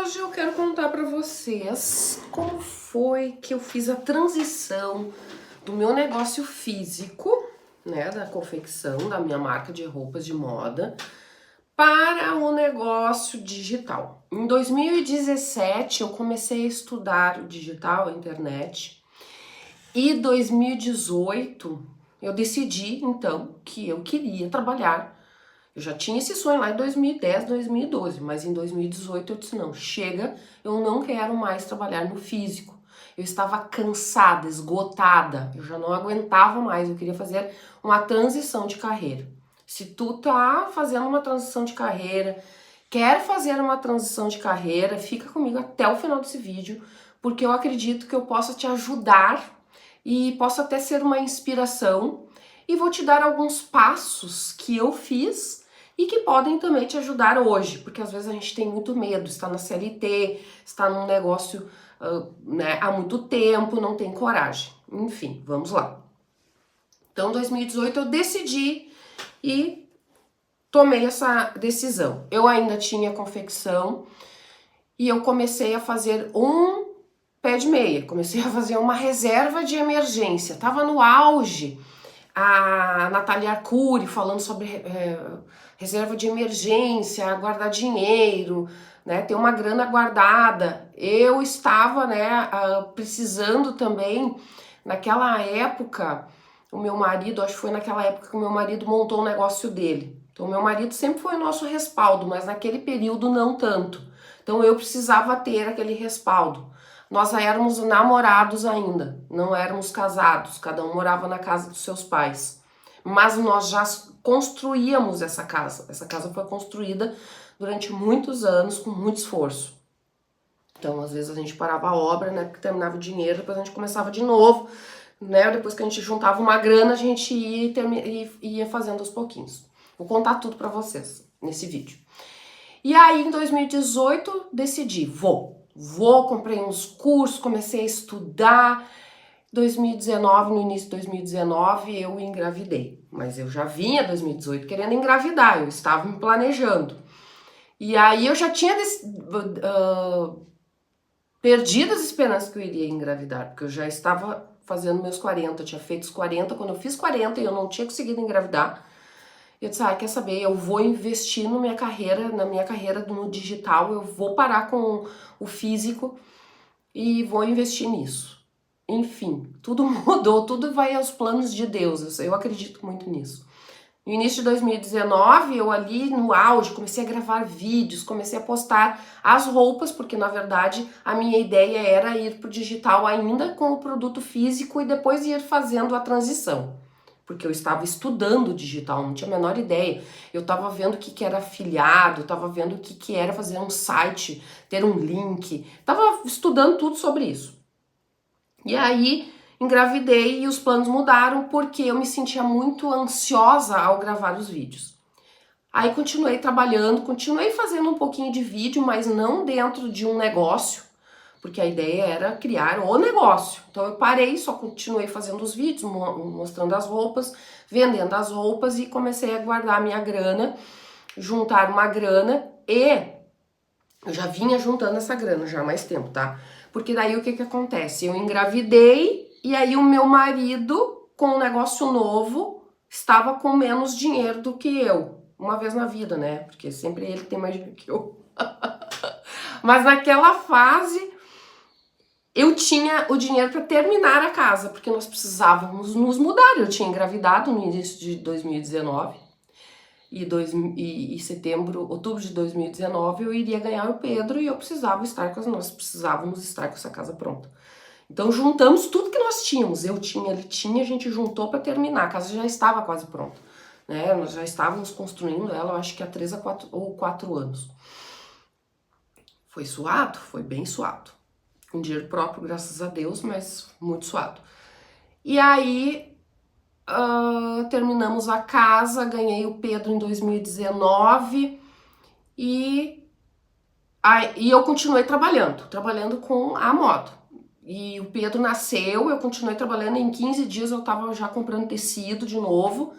hoje eu quero contar para vocês como foi que eu fiz a transição do meu negócio físico, né, da confecção da minha marca de roupas de moda, para o negócio digital. Em 2017 eu comecei a estudar o digital, a internet, e 2018 eu decidi então que eu queria trabalhar. Eu já tinha esse sonho lá em 2010, 2012, mas em 2018 eu disse, não, chega, eu não quero mais trabalhar no físico. Eu estava cansada, esgotada, eu já não aguentava mais, eu queria fazer uma transição de carreira. Se tu tá fazendo uma transição de carreira, quer fazer uma transição de carreira, fica comigo até o final desse vídeo, porque eu acredito que eu possa te ajudar e possa até ser uma inspiração, e vou te dar alguns passos que eu fiz e que podem também te ajudar hoje, porque às vezes a gente tem muito medo, está na CLT, está num negócio né, há muito tempo, não tem coragem. Enfim, vamos lá. Então, em 2018 eu decidi e tomei essa decisão. Eu ainda tinha confecção e eu comecei a fazer um pé de meia, comecei a fazer uma reserva de emergência, tava no auge a Natália Arcuri falando sobre reserva de emergência, guardar dinheiro, né, ter uma grana guardada. Eu estava, né, precisando também, naquela época, o meu marido, acho que foi naquela época que o meu marido montou o negócio dele. Então, o meu marido sempre foi o nosso respaldo, mas naquele período não tanto. Então, eu precisava ter aquele respaldo. Nós éramos namorados ainda, não éramos casados, cada um morava na casa dos seus pais. Mas nós já construíamos essa casa. Essa casa foi construída durante muitos anos, com muito esforço. Então, às vezes a gente parava a obra, né, porque terminava o dinheiro, depois a gente começava de novo, né, depois que a gente juntava uma grana, a gente ia fazendo aos pouquinhos. Vou contar tudo pra vocês nesse vídeo. E aí, em 2018, decidi, comprei uns cursos, comecei a estudar. 2019, no início de 2019, eu engravidei. Mas eu já vinha 2018 querendo engravidar, eu estava me planejando. E aí eu já tinha perdido as esperanças que eu iria engravidar, porque eu já estava fazendo meus 40, eu tinha feito os 40, quando eu fiz 40 e eu não tinha conseguido engravidar, eu disse, quer saber, eu vou investir na minha carreira no digital, eu vou parar com o físico e vou investir nisso. Enfim, tudo mudou, tudo vai aos planos de Deus, eu acredito muito nisso. No início de 2019, eu ali no auge, comecei a gravar vídeos, comecei a postar as roupas, porque na verdade a minha ideia era ir pro digital ainda com o produto físico e depois ir fazendo a transição. Porque eu estava estudando digital, não tinha a menor ideia. Eu estava vendo o que era afiliado, estava vendo o que era fazer um site, ter um link, estava estudando tudo sobre isso. E aí engravidei e os planos mudaram porque eu me sentia muito ansiosa ao gravar os vídeos. Aí continuei trabalhando, continuei fazendo um pouquinho de vídeo, mas não dentro de um negócio, porque a ideia era criar o negócio. Então eu parei, só continuei fazendo os vídeos, mostrando as roupas, vendendo as roupas e comecei a guardar a minha grana, juntar uma grana e eu já vinha juntando essa grana já há mais tempo, tá? Porque daí o que acontece? Eu engravidei e aí o meu marido, com um negócio novo, estava com menos dinheiro do que eu. Uma vez na vida, né? Porque sempre ele tem mais dinheiro que eu. Mas naquela fase eu tinha o dinheiro para terminar a casa, porque nós precisávamos nos mudar. Eu tinha engravidado no início de 2019 e outubro de 2019 eu iria ganhar o Pedro e nós precisávamos estar com essa casa pronta. Então juntamos tudo que nós tínhamos, eu tinha, ele tinha, a gente juntou para terminar, a casa já estava quase pronta, né? Nós já estávamos construindo ela, eu acho que há 3 ou 4 anos. Foi suado? Foi bem suado. Com dinheiro próprio, graças a Deus, mas muito suado. E aí terminamos a casa, ganhei o Pedro em 2019 e eu continuei trabalhando com a moda. E o Pedro nasceu, eu continuei trabalhando, em 15 dias eu tava já comprando tecido de novo,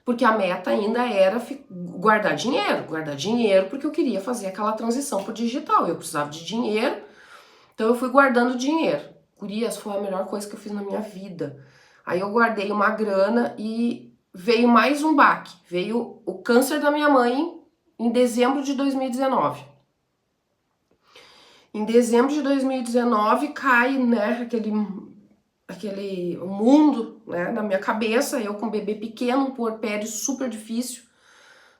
porque a meta ainda era guardar dinheiro porque eu queria fazer aquela transição pro digital, eu precisava de dinheiro, então eu fui guardando dinheiro. Gurias, foi a melhor coisa que eu fiz na minha vida. Aí eu guardei uma grana e veio mais um baque, veio o câncer da minha mãe em dezembro de 2019. Em dezembro de 2019 cai, né, aquele mundo, né, na minha cabeça, eu com um bebê pequeno, um puerpério super difícil,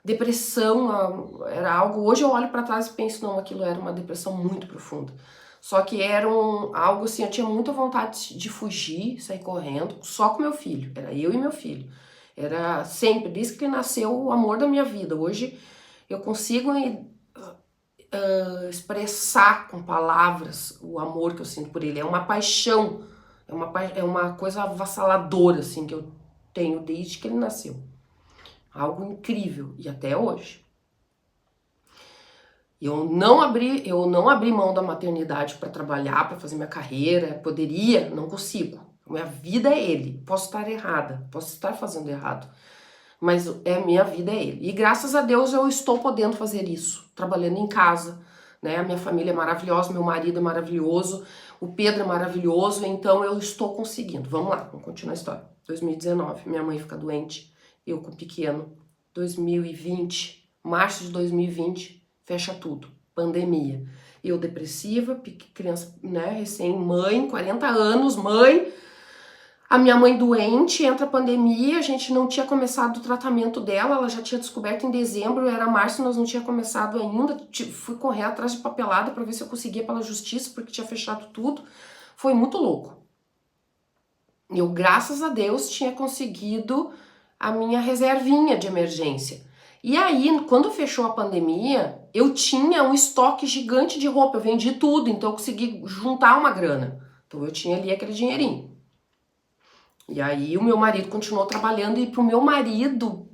depressão, era algo, hoje eu olho para trás e penso, não, aquilo era uma depressão muito profunda. Só que era algo assim, eu tinha muita vontade de fugir, sair correndo, só com meu filho, era eu e meu filho. Era sempre, desde que ele nasceu, o amor da minha vida. Hoje eu consigo expressar com palavras o amor que eu sinto por ele. É uma paixão, é uma coisa avassaladora assim que eu tenho desde que ele nasceu. Algo incrível e até hoje. Eu não abri mão da maternidade para trabalhar, para fazer minha carreira. Poderia, não consigo. Minha vida é ele. Posso estar errada, posso estar fazendo errado, mas minha vida é ele. E graças a Deus eu estou podendo fazer isso, trabalhando em casa, né? A minha família é maravilhosa, meu marido é maravilhoso, o Pedro é maravilhoso, então eu estou conseguindo. Vamos lá, vamos continuar a história. 2019, minha mãe fica doente, eu com o pequeno. 2020, março de 2020, fecha tudo, pandemia. Eu depressiva, criança, né, recém-mãe, 40 anos, mãe. A minha mãe doente, entra a pandemia, a gente não tinha começado o tratamento dela, ela já tinha descoberto em dezembro, era março, nós não tinha começado ainda, fui correr atrás de papelada para ver se eu conseguia pela justiça, porque tinha fechado tudo, foi muito louco. E eu, graças a Deus, tinha conseguido a minha reservinha de emergência. E aí, quando fechou a pandemia, eu tinha um estoque gigante de roupa, eu vendi tudo, então eu consegui juntar uma grana. Então eu tinha ali aquele dinheirinho. E aí o meu marido continuou trabalhando e pro meu marido,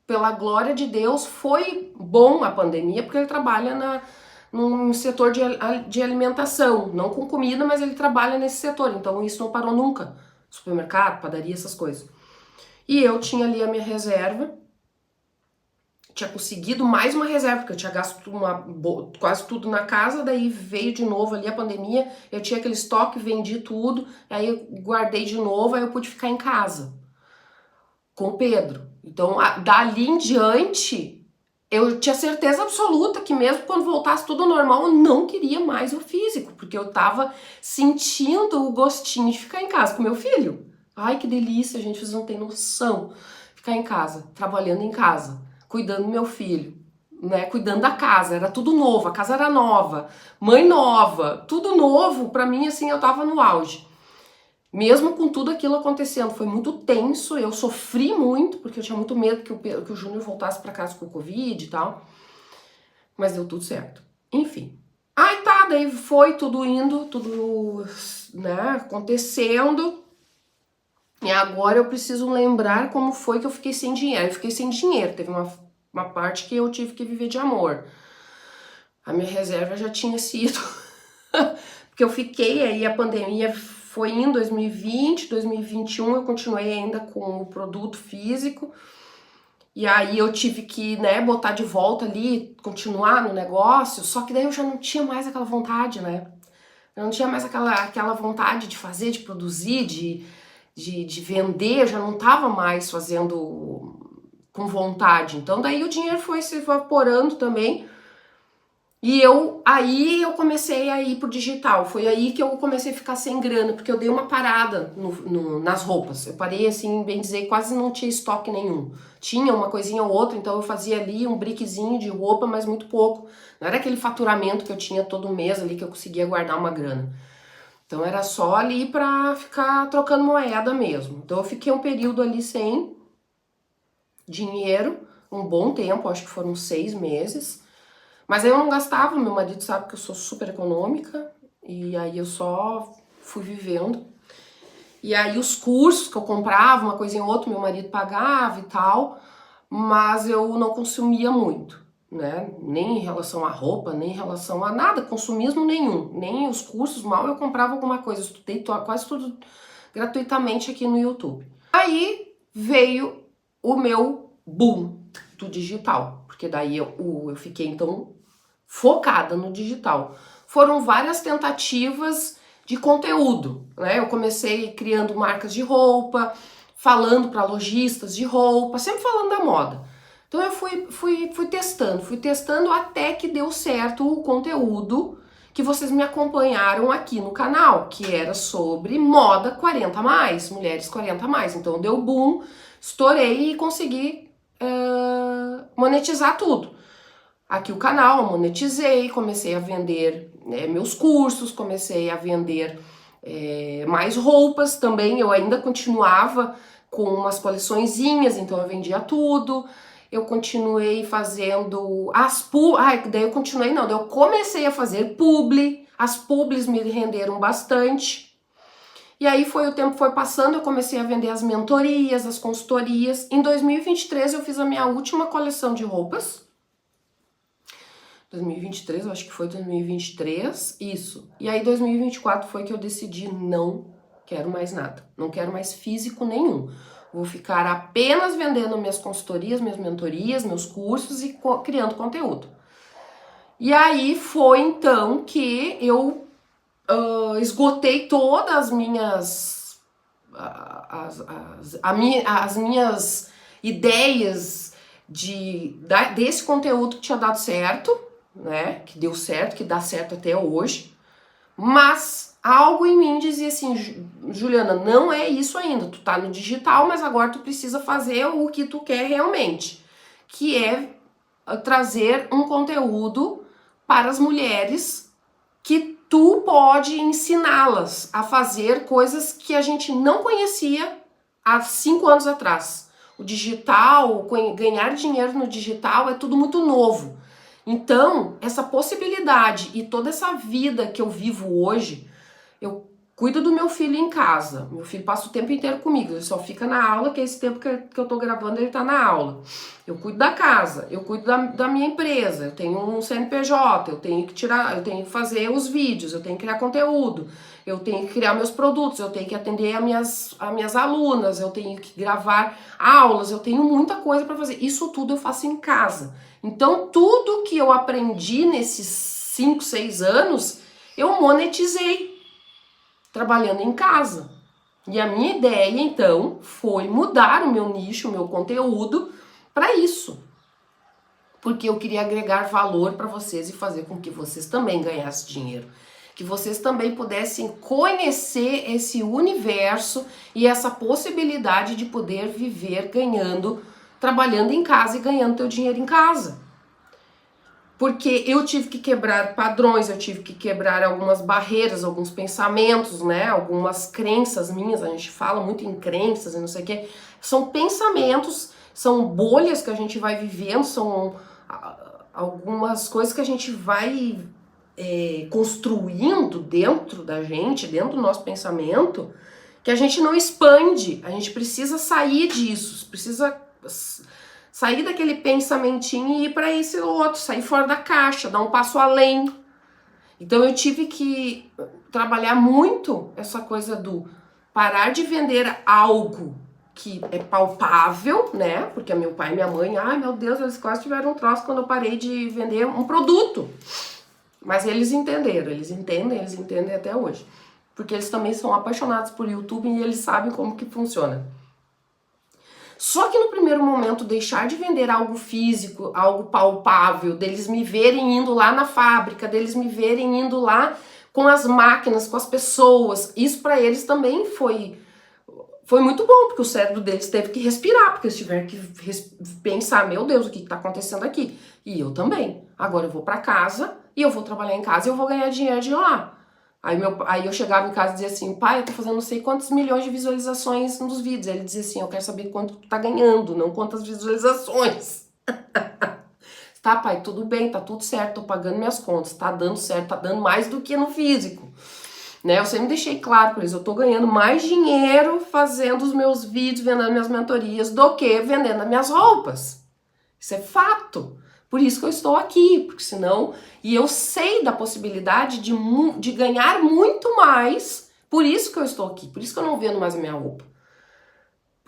pela glória de Deus, foi bom a pandemia, porque ele trabalha num setor de alimentação, não com comida, mas ele trabalha nesse setor, então isso não parou nunca. Supermercado, padaria, essas coisas. E eu tinha ali a minha reserva, tinha conseguido mais uma reserva, porque eu tinha gasto quase tudo na casa, daí veio de novo ali a pandemia, eu tinha aquele estoque, vendi tudo, aí eu guardei de novo, aí eu pude ficar em casa com o Pedro. Então, dali em diante, eu tinha certeza absoluta que mesmo quando voltasse tudo normal, eu não queria mais o físico, porque eu tava sentindo o gostinho de ficar em casa com meu filho. Ai, que delícia, gente, vocês não têm noção. Ficar em casa, trabalhando em casa, cuidando do meu filho, né, cuidando da casa, era tudo novo, a casa era nova, mãe nova, tudo novo, pra mim, assim, eu tava no auge. Mesmo com tudo aquilo acontecendo, foi muito tenso, eu sofri muito, porque eu tinha muito medo que o Júnior voltasse pra casa com o Covid e tal, mas deu tudo certo. Enfim. Aí tá, daí foi tudo indo, tudo, né, acontecendo, e agora eu preciso lembrar como foi que eu fiquei sem dinheiro. Eu fiquei sem dinheiro, teve uma parte que eu tive que viver de amor. A minha reserva já tinha sido, porque eu fiquei aí, a pandemia foi em 2020, 2021 eu continuei ainda com o produto físico, e aí eu tive que, né, botar de volta ali, continuar no negócio, só que daí eu já não tinha mais aquela vontade, né? Eu não tinha mais aquela vontade de fazer, de produzir, de vender, eu já não tava mais fazendo com vontade. Então daí o dinheiro foi se evaporando também. E aí eu comecei a ir pro digital, foi aí que eu comecei a ficar sem grana, porque eu dei uma parada nas roupas. Eu parei assim, bem dizer, quase não tinha estoque nenhum. Tinha uma coisinha ou outra, então eu fazia ali um briquezinho de roupa, mas muito pouco. Não era aquele faturamento que eu tinha todo mês ali que eu conseguia guardar uma grana. Então era só ali pra ficar trocando moeda mesmo. Então eu fiquei um período ali sem dinheiro, um bom tempo, acho que foram 6 meses. Mas aí eu não gastava, meu marido sabe que eu sou super econômica, e aí eu só fui vivendo. E aí os cursos que eu comprava, uma coisinha ou outra, meu marido pagava e tal, mas eu não consumia muito, né? Nem em relação à roupa, nem em relação a nada, consumismo nenhum. Nem os cursos, mal eu comprava alguma coisa, eu estudei quase tudo gratuitamente aqui no YouTube. Aí veio o meu boom do digital, porque daí eu fiquei então focada no digital. Foram várias tentativas de conteúdo, né? Eu comecei criando marcas de roupa, falando para lojistas de roupa, sempre falando da moda. Então eu fui testando até que deu certo o conteúdo que vocês me acompanharam aqui no canal, que era sobre moda 40 mais, mulheres 40 mais. Então deu boom, estourei e consegui monetizar tudo. Aqui o canal, eu monetizei, comecei a vender meus cursos, comecei a vender mais roupas também. Eu ainda continuava com umas coleçõezinhas, então eu vendia tudo. Eu continuei fazendo daí eu continuei não, daí eu comecei a fazer publi. As publis me renderam bastante. E aí o tempo foi passando, eu comecei a vender as mentorias, as consultorias. Em 2023 eu fiz a minha última coleção de roupas. 2023, eu acho que foi 2023, isso. E aí 2024 foi que eu decidi não quero mais nada, não quero mais físico nenhum. Vou ficar apenas vendendo minhas consultorias, minhas mentorias, meus cursos e criando conteúdo. E aí foi então que eu esgotei todas as minhas as minhas ideias desse conteúdo que tinha dado certo, né? Que deu certo, que dá certo até hoje. Mas algo em mim dizia assim, Juliana, não é isso ainda. Tu tá no digital, mas agora tu precisa fazer o que tu quer realmente, que é trazer um conteúdo para as mulheres que tu pode ensiná-las a fazer coisas que a gente não conhecia há 5 anos atrás. O digital, ganhar dinheiro no digital é tudo muito novo. Então, essa possibilidade e toda essa vida que eu vivo hoje, eu cuido do meu filho em casa. Meu filho passa o tempo inteiro comigo, ele só fica na aula, que é esse tempo que eu tô gravando, ele tá na aula. Eu cuido da casa, eu cuido da minha empresa, eu tenho um CNPJ, eu tenho que fazer os vídeos, eu tenho que criar conteúdo, eu tenho que criar meus produtos, eu tenho que atender as minhas alunas, eu tenho que gravar aulas, eu tenho muita coisa para fazer. Isso tudo eu faço em casa. Então, tudo que eu aprendi nesses 5, 6 anos, eu monetizei trabalhando em casa. E a minha ideia, então, foi mudar o meu nicho, o meu conteúdo para isso. Porque eu queria agregar valor para vocês e fazer com que vocês também ganhassem dinheiro. Que vocês também pudessem conhecer esse universo e essa possibilidade de poder viver trabalhando em casa e ganhando teu dinheiro em casa. Porque eu tive que quebrar padrões, eu tive que quebrar algumas barreiras, alguns pensamentos, né? Algumas crenças minhas, a gente fala muito em crenças e não sei o quê. São pensamentos, são bolhas que a gente vai vivendo, são algumas coisas que a gente vai construindo dentro da gente, dentro do nosso pensamento, que a gente não expande. A gente precisa sair disso, precisa sair daquele pensamentinho e ir para esse outro, sair fora da caixa, dar um passo além. Então eu tive que trabalhar muito essa coisa do parar de vender algo que é palpável, né? Porque meu pai e minha mãe, ai meu Deus, eles quase tiveram um troço quando eu parei de vender um produto. Mas eles entenderam, eles entendem até hoje. Porque eles também são apaixonados por YouTube e eles sabem como que funciona. Só que no primeiro momento, deixar de vender algo físico, algo palpável, deles me verem indo lá na fábrica, deles me verem indo lá com as máquinas, com as pessoas, isso para eles também foi muito bom, porque o cérebro deles teve que respirar, porque eles tiveram que pensar, meu Deus, o que está acontecendo aqui? E eu também. Agora eu vou para casa e eu vou trabalhar em casa e eu vou ganhar dinheiro de lá. Aí eu chegava em casa e dizia assim, pai, eu tô fazendo não sei quantos milhões de visualizações nos vídeos. Aí ele dizia assim, eu quero saber quanto tu tá ganhando, não quantas visualizações. Tá, pai, tudo bem, tá tudo certo, tô pagando minhas contas, tá dando certo, tá dando mais do que no físico. Né? Eu sempre deixei claro por isso, eu tô ganhando mais dinheiro fazendo os meus vídeos, vendendo minhas mentorias, do que vendendo as minhas roupas. Isso é fato. Por isso que eu estou aqui, porque senão... E eu sei da possibilidade de ganhar muito mais, por isso que eu estou aqui, por isso que eu não vendo mais a minha roupa.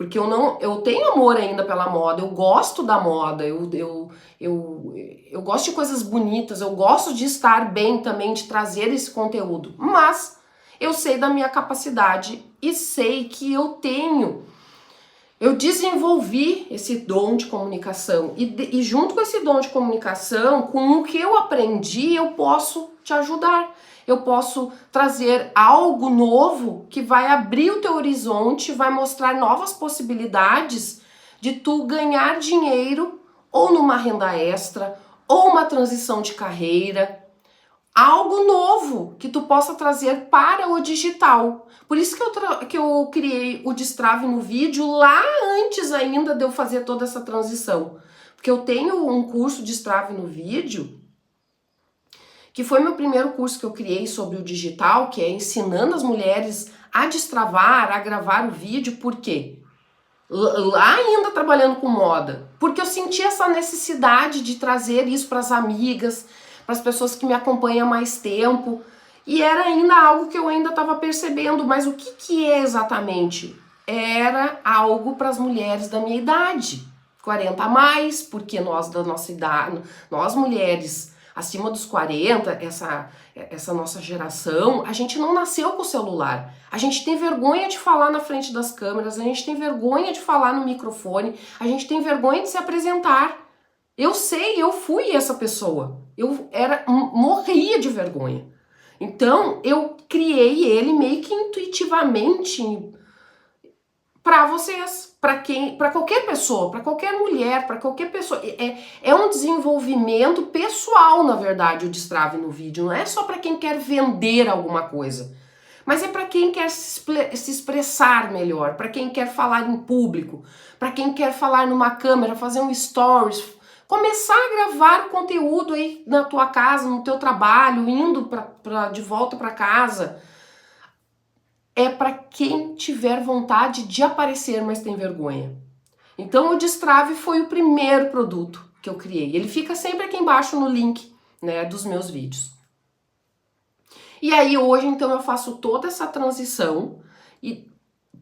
Porque eu tenho amor ainda pela moda, eu gosto da moda, eu gosto de coisas bonitas, eu gosto de estar bem também, de trazer esse conteúdo. Mas eu sei da minha capacidade e sei que eu desenvolvi esse dom de comunicação e junto com esse dom de comunicação, com o que eu aprendi, eu posso te ajudar. Eu posso trazer algo novo que vai abrir o teu horizonte, vai mostrar novas possibilidades de tu ganhar dinheiro ou numa renda extra, ou uma transição de carreira, algo novo que tu possa trazer para o digital. Por isso que eu criei o Destrave no Vídeo lá antes ainda de eu fazer toda essa transição. Porque eu tenho um curso Destrave no Vídeo, que foi meu primeiro curso que eu criei sobre o digital, que é ensinando as mulheres a destravar, a gravar o vídeo. Por quê? Lá ainda trabalhando com moda, porque eu senti essa necessidade de trazer isso para as amigas, para as pessoas que me acompanham há mais tempo, e era ainda algo que eu ainda estava percebendo, mas o que é exatamente? Era algo para as mulheres da minha idade, 40 a mais, porque nós da nossa idade, nós mulheres acima dos 40, essa nossa geração, a gente não nasceu com o celular. A gente tem vergonha de falar na frente das câmeras, a gente tem vergonha de falar no microfone, a gente tem vergonha de se apresentar. Eu sei, eu fui essa pessoa. Morria de vergonha. Então, eu criei ele meio que intuitivamente para vocês, para qualquer pessoa, para qualquer mulher, para qualquer pessoa. É um desenvolvimento pessoal, na verdade, o Destrave no Vídeo. Não é só para quem quer vender alguma coisa, mas é para quem quer se expressar melhor, para quem quer falar em público, para quem quer falar numa câmera, fazer um stories, começar a gravar conteúdo aí na tua casa, no teu trabalho, indo de volta para casa. É para quem tiver vontade de aparecer, mas tem vergonha. Então o Destrave foi o primeiro produto que eu criei. Ele fica sempre aqui embaixo no link, né, dos meus vídeos. E aí hoje então eu faço toda essa transição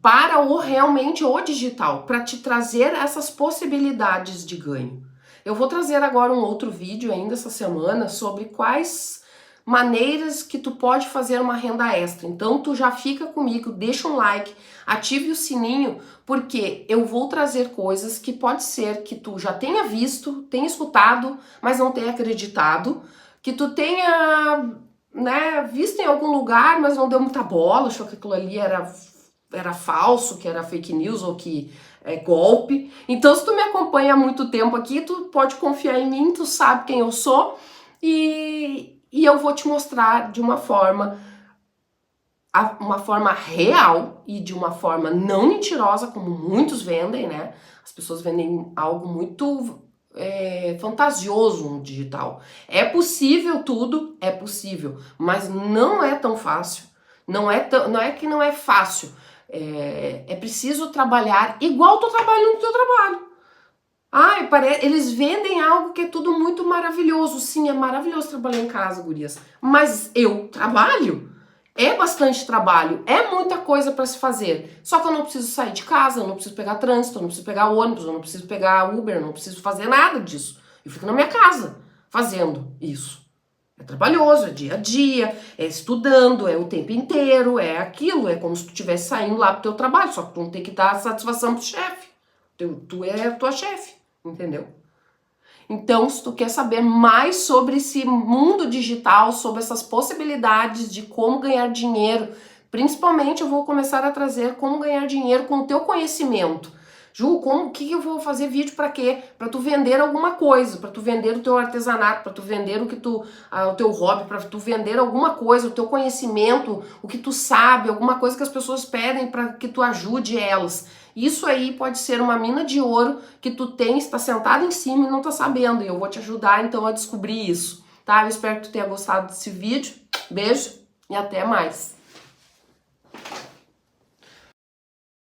para realmente o digital, para te trazer essas possibilidades de ganho. Eu vou trazer agora um outro vídeo ainda essa semana sobre quais maneiras que tu pode fazer uma renda extra. Então tu já fica comigo, deixa um like, ative o sininho, porque eu vou trazer coisas que pode ser que tu já tenha visto, tenha escutado, mas não tenha acreditado, que tu tenha, né, visto em algum lugar, mas não deu muita bola, achou que aquilo ali era falso, que era fake news ou que é golpe. Então se tu me acompanha há muito tempo aqui, tu pode confiar em mim, tu sabe quem eu sou e eu vou te mostrar de uma forma real e de uma forma não mentirosa, como muitos vendem, né? As pessoas vendem algo muito fantasioso no digital. É possível tudo, é possível, mas não é tão fácil. Não é que não é fácil. É preciso trabalhar igual tu trabalha no teu trabalho. Eles vendem algo que é tudo muito maravilhoso. Sim, é maravilhoso trabalhar em casa, gurias. Mas eu trabalho. É bastante trabalho. É muita coisa para se fazer. Só que eu não preciso sair de casa, eu não preciso pegar trânsito, eu não preciso pegar ônibus, eu não preciso pegar Uber, eu não preciso fazer nada disso. Eu fico na minha casa fazendo isso. É trabalhoso, é dia a dia, é estudando, é o tempo inteiro, é aquilo. É como se tu estivesse saindo lá pro teu trabalho, só que tu não tem que dar satisfação pro chefe. Tu é a tua chefe. Entendeu? Então, se tu quer saber mais sobre esse mundo digital, sobre essas possibilidades de como ganhar dinheiro, principalmente eu vou começar a trazer como ganhar dinheiro com o teu conhecimento. Ju, o que eu vou fazer vídeo para quê? Para tu vender alguma coisa, para tu vender o teu artesanato, para tu vender o teu hobby, para tu vender alguma coisa, o teu conhecimento, o que tu sabe, alguma coisa que as pessoas pedem para que tu ajude elas. Isso aí pode ser uma mina de ouro que tu tem, está sentado em cima e não tá sabendo. E eu vou te ajudar então a descobrir isso, tá? Eu espero que tu tenha gostado desse vídeo. Beijo e até mais.